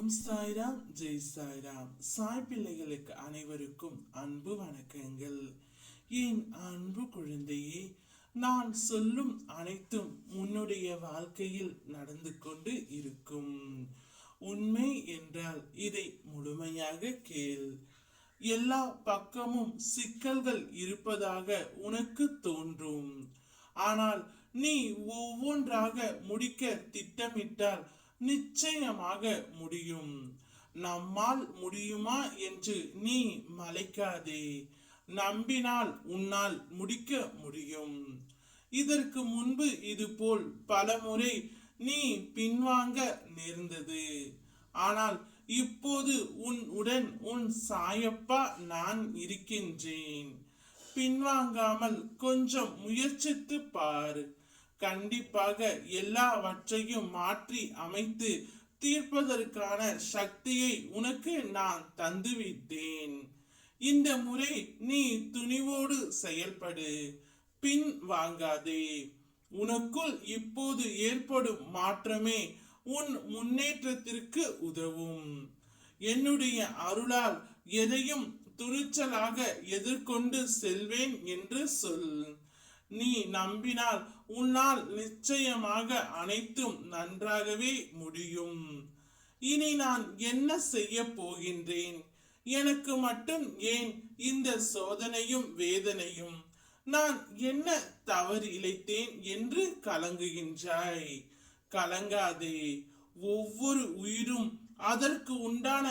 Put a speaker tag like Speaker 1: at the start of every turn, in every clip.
Speaker 1: ஓம் சாய்ராம், ஜெய் சாய்ராம். சாய் பிள்ளைகளுக்கு அனைவருக்கும் அன்பு வணக்கங்கள். என் அன்பு குழந்தையே, நான் சொல்லும் அனைத்தும் உன்னுடைய வாழ்க்கையில் நடந்து கொண்டு இருக்கும். உண்மை என்றால் இதை முழுமையாக கேள். எல்லா பக்கமும் சிக்கல்கள் இருப்பதாக உனக்கு தோன்றும். ஆனால் நீ ஒவ்வொன்றாக முடிக்க திட்டமிட்டால் நிச்சயமாக முடியும். நம்மால் முடியுமா என்று நீ மலைக்காதே. நம்பினால் உன்னால் முடிக்க முடியும். இதற்கு முன்பு இதுபோல் பலமுறை நீ பின்வாங்க நேர்ந்தது. ஆனால் இப்போது உடன் உன் சாயப்பா நான் இருக்கின்றேன். பின்வாங்காமல் கொஞ்சம் முயற்சித்து பார். கண்டிப்பாக எல்லாவற்றையும் மாற்றி அமைத்து தீர்ப்பதற்கான சக்தியை உனக்கு நான் தந்துவிட்டேன். இந்த முறை நீ துணிவோடு செயல்படு, பின் வாங்காதே. உனக்குள் இப்போது ஏற்படும் மாற்றமே உன் முன்னேற்றத்திற்கு உதவும். என்னுடைய அருளால் எதையும் துணிச்சலாக எதிர்கொண்டு செல்வேன் என்று சொல். நீ நம்பினால் உன்னால் நிச்சயமாக அனைத்தும் நன்றாகவே முடியும். இனி நான் என்ன செய்ய போகின்றேன்? எனக்கு மட்டும் ஏன் இந்த சோதனையும் வேதனையும்? நான் என்ன தவறு இழைத்தேன் என்று கலங்குகின்றாய்? கலங்காதே. ஒவ்வொரு உயிரும் அதற்கு உண்டான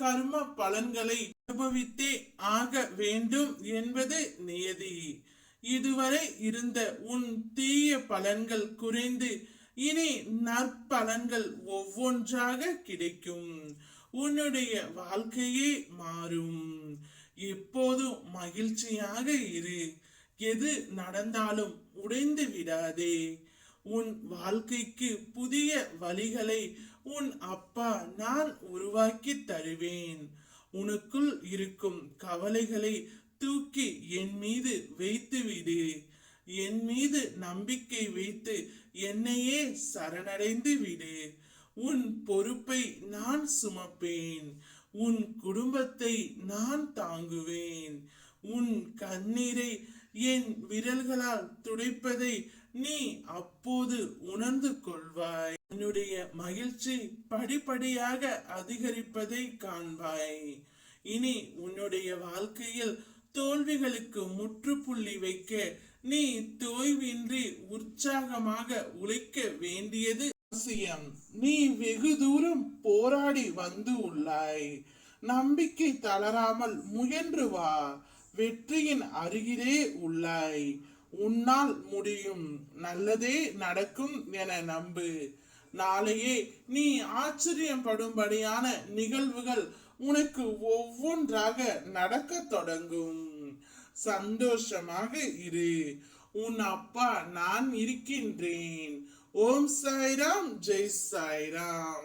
Speaker 1: கர்ம பலன்களை அனுபவித்தே ஆக வேண்டும் என்பது நியதி. இதுவரை இருந்த உன் தீய பலன்கள் குறைந்து இனி நற்பலன்கள் ஒவ்வொன்றாக கிடைக்கும். உன்னுடைய வாழ்க்கையே மாறும். எப்போதும் மகிழ்ச்சியாக இரு. எது நடந்தாலும் உடைந்து விடாதே. உன் வாழ்க்கைக்கு புதிய வழிகளை உன் அப்பா நான் உருவாக்கி தருவேன். உனக்குள் இருக்கும் கவலைகளை தூக்கி என் மீது வைத்து விடு. என் மீது நம்பிக்கை வைத்து என்னையே சரணடைந்து விடு. உன் பொறுப்பை நான் சுமப்பேன். உன் குடும்பத்தை நான் தாங்குவேன். உன் கண்ணீரை என் விரல்களால் துடைப்பதை நீ அப்போது உணர்ந்து கொள்வாய். என்னுடைய மகிழ்ச்சி படிப்படியாக அதிகரிப்பதை காண்பாய். இனி உன்னுடைய வாழ்க்கையில் தோல்விகளுக்கு முற்றுப்புள்ளி வைக்க நீ தோய்வின்றி உற்சாகமாக உழைக்க வேண்டியது அவசியம். நீ வெகு தூரம் போராடி வந்து உள்ளாய். நம்பிக்கை தளராமல் முயன்று வா. வெற்றியின் அருகிலே உள்ளாய். உன்னால் முடியும். நல்லதே நடக்கும் என நம்பு. நாளையே நீ ஆச்சரியப்படும்படியான நிகழ்வுகள் உனக்கு ஒவ்வொன்றாக நடக்க தொடங்கும். சந்தோஷமாக இரு. உன் அப்பா நான் இருக்கின்றேன். ஓம் சாய்ராம், ஜெய் சாய்ராம்.